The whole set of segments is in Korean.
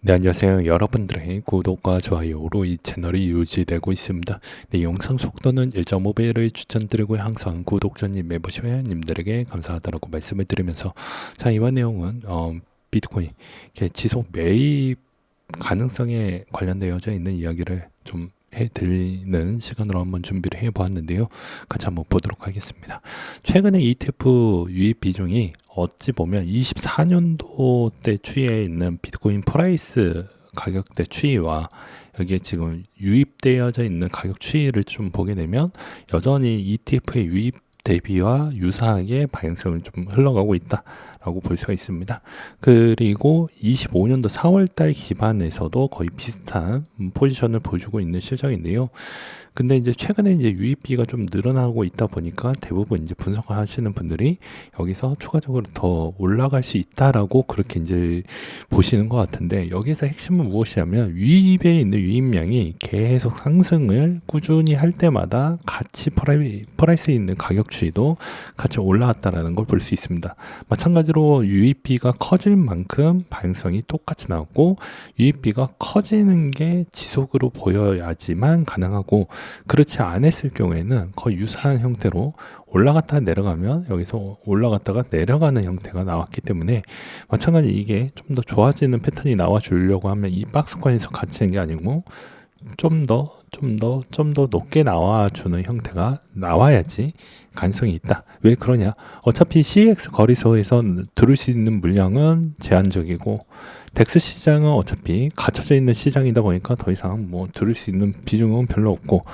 네, 안녕하세요. 여러분들의 구독과 좋아요로 이 채널이 유지되고 있습니다. 네, 영상 속도는 1.5배를 추천드리고요. 항상 구독자님, 매보시 회원님들에게 감사하다고 말씀을 드리면서, 자, 이번 내용은 비트코인 지속 매입 가능성에 관련되어져 있는 이야기를 좀 해드리는 시간으로 한번 준비를 해보았는데요. 같이 한번 보도록 하겠습니다. 최근에 ETF 유입 비중이 어찌 보면 24년도 때 추이에 있는 비트코인 프라이스 가격대 추이와 여기에 지금 유입되어져 있는 가격 추이를 좀 보게 되면 여전히 ETF의 유입 대비와 유사하게 방향성을 좀 흘러가고 있다라고 볼 수가 있습니다. 그리고 25년도 4월달 기반에서도 거의 비슷한 포지션을 보여주고 있는 실정인데요. 근데 이제 최근에 이제 유입비가 좀 늘어나고 있다 보니까 대부분 이제 분석하시는 분들이 여기서 추가적으로 더 올라갈 수 있다라고 그렇게 이제 보시는 것 같은데, 여기서 핵심은 무엇이냐면 유입에 있는 유입량이 계속 상승을 꾸준히 할 때마다 같이 프라이스에 있는 가격 추이도 같이 올라왔다라는 걸 볼 수 있습니다. 마찬가지로 유입비가 커질 만큼 방향성이 똑같이 나왔고, 유입비가 커지는 게 지속으로 보여야지만 가능하고, 그렇지 않았을 경우에는 거의 유사한 형태로 올라갔다 내려가면 여기서 올라갔다가 내려가는 형태가 나왔기 때문에, 마찬가지 이게 좀 더 좋아지는 패턴이 나와 주려고 하면 이 박스권에서 갇히는 게 아니고 좀 더 높게 나와주는 형태가 나와야지 가능성이 있다. 왜 그러냐? 어차피 CX 거래소에서 들을 수 있는 물량은 제한적이고, 덱스 시장은 어차피 갇혀져 있는 시장이다 보니까 더 이상 뭐 들을 수 있는 비중은 별로 없고,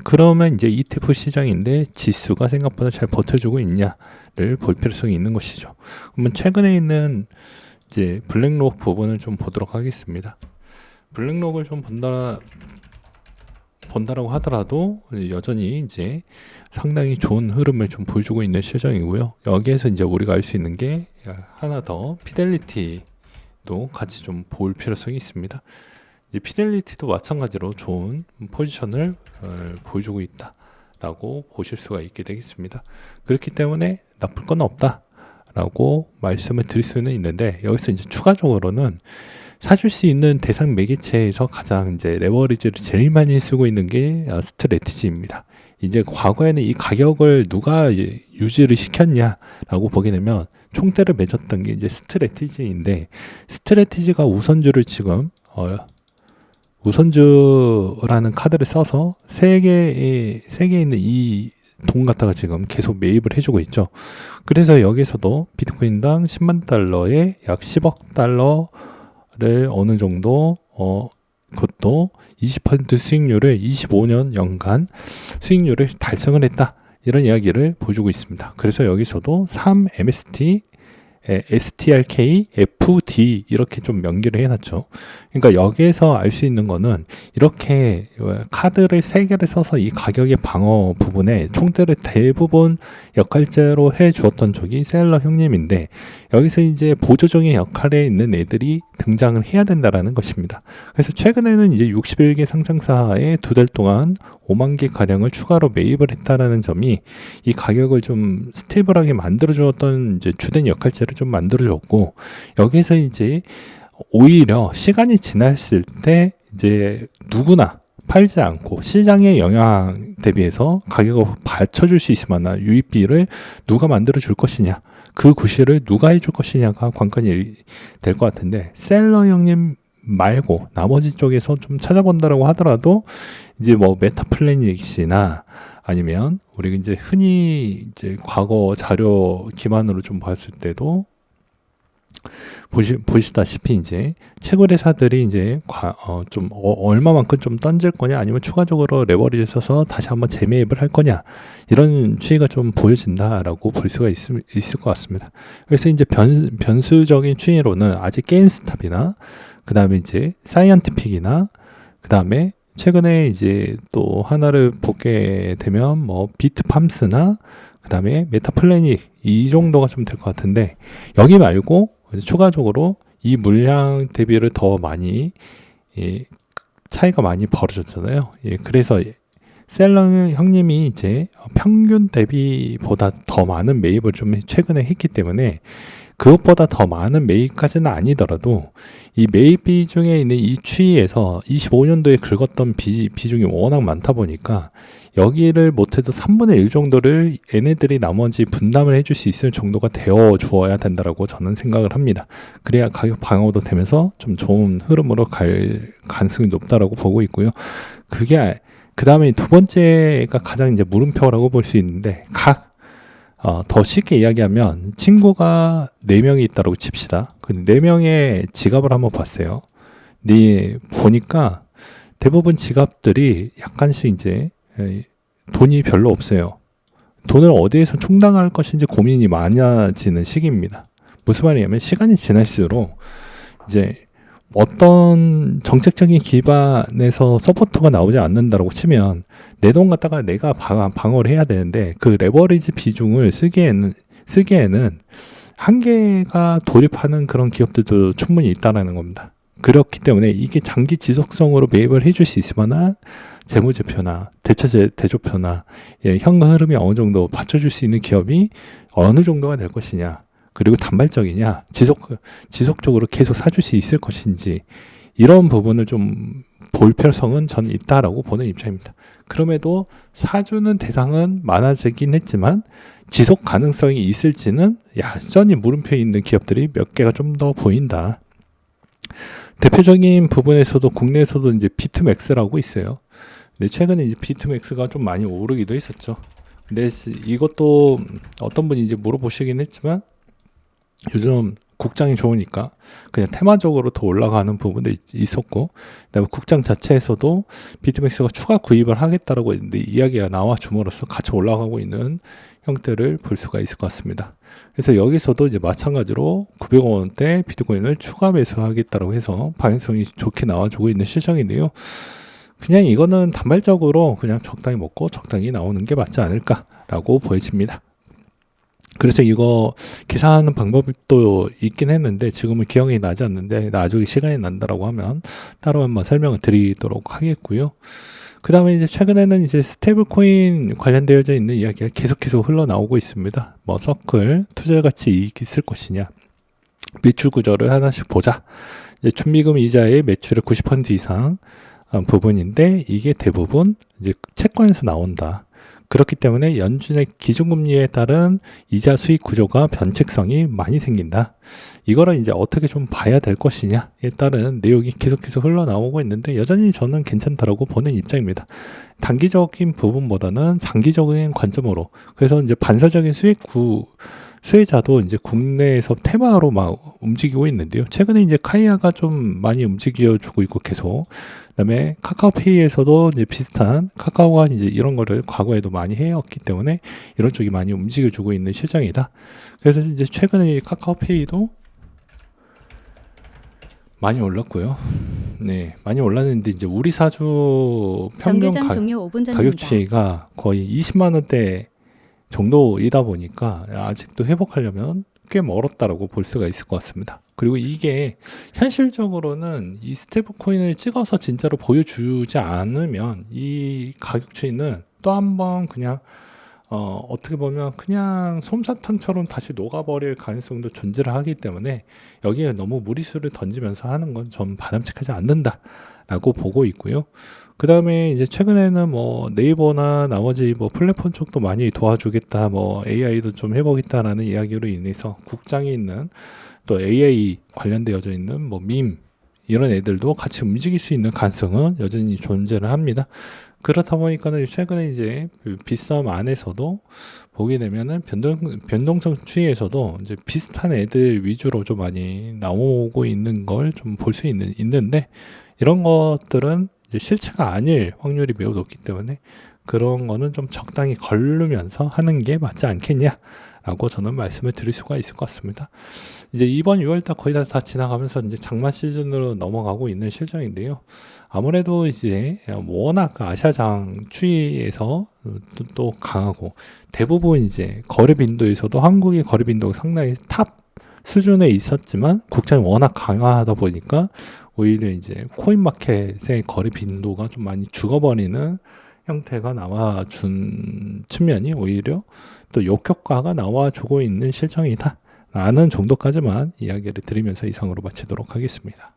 그러면 이제 ETF 시장인데 지수가 생각보다 잘 버텨주고 있냐를 볼 필요성이 있는 것이죠. 그러면 최근에 있는 이제 블랙록 부분을 좀 보도록 하겠습니다. 블랙록을 좀 본다라고 하더라도 여전히 이제 상당히 좋은 흐름을 좀 보여주고 있는 실정이고요. 여기에서 이제 우리가 알 수 있는 게 하나 더, 피델리티도 같이 좀 볼 필요성이 있습니다. 이제 피델리티도 마찬가지로 좋은 포지션을 보여주고 있다라고 보실 수가 있게 되겠습니다. 그렇기 때문에 나쁠 건 없다라고 말씀을 드릴 수는 있는데, 여기서 이제 추가적으로는 사줄 수 있는 대상 매개체에서 가장 이제 레버리지를 제일 많이 쓰고 있는 게 스트래티지입니다. 이제 과거에는 이 가격을 누가 유지를 시켰냐라고 보게 되면 총대를 맺었던 게 이제 스트래티지인데, 스트래티지가 우선주를 지금 우선주라는 카드를 써서 세 개에 있는 이 돈 갖다가 지금 계속 매입을 해주고 있죠. 그래서 여기서도 비트코인당 10만 달러에 약 10억 달러를 어느 정도 그것도 20% 수익률을 25년 연간 수익률을 달성을 했다, 이런 이야기를 보여주고 있습니다. 그래서 여기서도 3MST STRK, FD 이렇게 좀 명기를 해놨죠. 그러니까 여기에서 알 수 있는 거는 이렇게 카드를 3개를 써서 이 가격의 방어 부분에 총대를 대부분 역할제로 해주었던 쪽이 셀러 형님인데, 여기서 이제 보조적인 역할에 있는 애들이 등장을 해야 된다라는 것입니다. 그래서 최근에는 이제 61개 상장사에 2달 동안 5만 개 가량을 추가로 매입을 했다라는 점이 이 가격을 좀 스테이블하게 만들어 주었던 이제 주된 역할제를 좀 만들어 줬고, 여기서 이제 오히려 시간이 지났을 때 이제 누구나 팔지 않고 시장의 영향 대비해서 가격을 받쳐줄 수 있을 만한 유입비를 누가 만들어 줄 것이냐, 그 구실을 누가 해줄 것이냐가 관건이 될 것 같은데, 셀러 형님 말고 나머지 쪽에서 좀 찾아본다라고 하더라도 이제 뭐 메타플래닛이나 아니면 우리 이제 흔히 이제 과거 자료 기반으로 좀 봤을 때도 보시다시피 이제 채굴회사들이 이제 얼마만큼 좀 던질 거냐, 아니면 추가적으로 레버리지 써서 다시 한번 재매입을 할 거냐, 이런 추이가 좀 보여진다라고 볼 수가 있을 것 같습니다. 그래서 이제 변수적인 추이로는 아직 게임스탑이나 그 다음에 이제 사이언티픽이나 그 다음에 최근에 이제 또 하나를 보게 되면 뭐 비트팜스나 그 다음에 메타플래닛, 이 정도가 좀 될 것 같은데, 여기 말고 추가적으로 이 물량 대비를 더 많이 차이가 많이 벌어졌잖아요. 그래서 셀러 형님이 이제 평균 대비보다 더 많은 매입을 좀 최근에 했기 때문에 그것보다 더 많은 매입까지는 아니더라도 이 매입 비중에 있는 이 추이에서 25년도에 긁었던 비중이 워낙 많다 보니까 여기를 못해도 3분의 1 정도를 얘네들이 나머지 분담을 해줄 수 있을 정도가 되어 주어야 된다라고 저는 생각을 합니다. 그래야 가격 방어도 되면서 좀 좋은 흐름으로 갈 가능성이 높다라고 보고 있고요. 그 다음에 두 번째가 가장 이제 물음표라고 볼 수 있는데, 더 쉽게 이야기하면 친구가 4명이 있다고 칩시다. 그 4명의 지갑을 한번 봤어요. 보니까 대부분 지갑들이 약간씩 이제 돈이 별로 없어요. 돈을 어디에서 충당할 것인지 고민이 많아지는 시기입니다. 무슨 말이냐면 시간이 지날수록 이제 어떤 정책적인 기반에서 서포트가 나오지 않는다고 치면 내 돈 갖다가 내가 방어를 해야 되는데 그 레버리지 비중을 쓰기에는 한계가 돌입하는 그런 기업들도 충분히 있다는 겁니다. 그렇기 때문에 이게 장기 지속성으로 매입을 해줄 수 있을 만한 재무제표나 대조표나 현금 흐름이 어느 정도 받쳐줄 수 있는 기업이 어느 정도가 될 것이냐, 그리고 단발적이냐, 지속적으로 계속 사줄 수 있을 것인지, 이런 부분을 좀 볼 필요성은 저는 있다라고 보는 입장입니다. 그럼에도 사주는 대상은 많아지긴 했지만 지속 가능성이 있을지는 여전히 물음표 있는 기업들이 몇 개가 좀 더 보인다. 대표적인 부분에서도 국내에서도 이제 비트맥스라고 있어요. 근데 최근에 이제 비트맥스가 좀 많이 오르기도 했었죠. 근데 이것도 어떤 분이 이제 물어보시긴 했지만 요즘 국장이 좋으니까 그냥 테마적으로 더 올라가는 부분도 있었고, 그다음에 국장 자체에서도 비트맥스가 추가 구입을 하겠다라고 했는데 이야기가 나와 줌으로써 같이 올라가고 있는 형태를 볼 수가 있을 것 같습니다. 그래서 여기서도 이제 마찬가지로 900원대 비트코인을 추가 매수하겠다고 해서 방향성이 좋게 나와주고 있는 실정인데요. 그냥 이거는 단발적으로 그냥 적당히 먹고 적당히 나오는 게 맞지 않을까라고 보여집니다. 그래서 이거 계산하는 방법도 있긴 했는데 지금은 기억이 나지 않는데 나중에 시간이 난다라고 하면 따로 한번 설명을 드리도록 하겠고요. 그 다음에 이제 최근에는 이제 스테이블 코인 관련되어져 있는 이야기가 계속해서 흘러나오고 있습니다. 뭐 서클, 투자 가치 이익이 있을 것이냐, 매출 구조를 하나씩 보자. 이제 준비금 이자의 매출의 90% 이상 부분인데 이게 대부분 이제 채권에서 나온다. 그렇기 때문에 연준의 기준금리에 따른 이자 수익 구조가 변칙성이 많이 생긴다. 이거를 이제 어떻게 좀 봐야 될 것이냐에 따른 내용이 계속해서 흘러나오고 있는데 여전히 저는 괜찮다라고 보는 입장입니다. 단기적인 부분보다는 장기적인 관점으로. 그래서 이제 반사적인 수혜자도 이제 국내에서 테마로 막 움직이고 있는데요. 최근에 이제 카이아가 좀 많이 움직여주고 있고 계속. 그다음에 카카오페이에서도 이제 비슷한, 카카오가 이제 이런 거를 과거에도 많이 해왔기 때문에 이런 쪽이 많이 움직여주고 있는 실정이다. 그래서 이제 최근에 카카오페이도 많이 올랐고요. 네, 많이 올랐는데 이제 우리 사주 평균 가격 추이가 거의 20만 원대 정도이다 보니까 아직도 회복하려면 꽤 멀었다라고 볼 수가 있을 것 같습니다. 그리고 이게 현실적으로는 이 스테이블 코인을 찍어서 진짜로 보여주지 않으면 이 가격 추이는 또 한번 그냥 어떻게 보면 그냥 솜사탕처럼 다시 녹아버릴 가능성도 존재를 하기 때문에 여기에 너무 무리수를 던지면서 하는 건 좀 바람직하지 않는다라고 보고 있고요. 그 다음에 이제 최근에는 뭐 네이버나 나머지 뭐 플랫폼 쪽도 많이 도와주겠다, 뭐 AI도 좀 해보겠다라는 이야기로 인해서 국장이 있는 또 AI 관련되어져 있는 뭐 이런 애들도 같이 움직일 수 있는 가능성은 여전히 존재를 합니다. 그렇다 보니까는 최근에 이제 빗썸 안에서도 보게 되면은 변동성 추이에서도 이제 비슷한 애들 위주로 좀 많이 나오고 있는 걸 좀 볼 수 있는데 이런 것들은 이제 실체가 아닐 확률이 매우 높기 때문에 그런 거는 좀 적당히 걸르면서 하는 게 맞지 않겠냐라고 저는 말씀을 드릴 수가 있을 것 같습니다. 이제 이번 6월달 거의 다 지나가면서 이제 장마 시즌으로 넘어가고 있는 실정인데요. 아무래도 이제 워낙 아시아장 추이에서 또 강하고 대부분 이제 거래 빈도에서도 한국의 거래 빈도가 상당히 탑 수준에 있었지만 국장이 워낙 강하다 보니까 오히려 이제 코인마켓의 거래 빈도가 좀 많이 죽어버리는 형태가 나와준 측면이 오히려 또 역효과가 나와주고 있는 실정이다 라는 정도까지만 이야기를 드리면서 이상으로 마치도록 하겠습니다.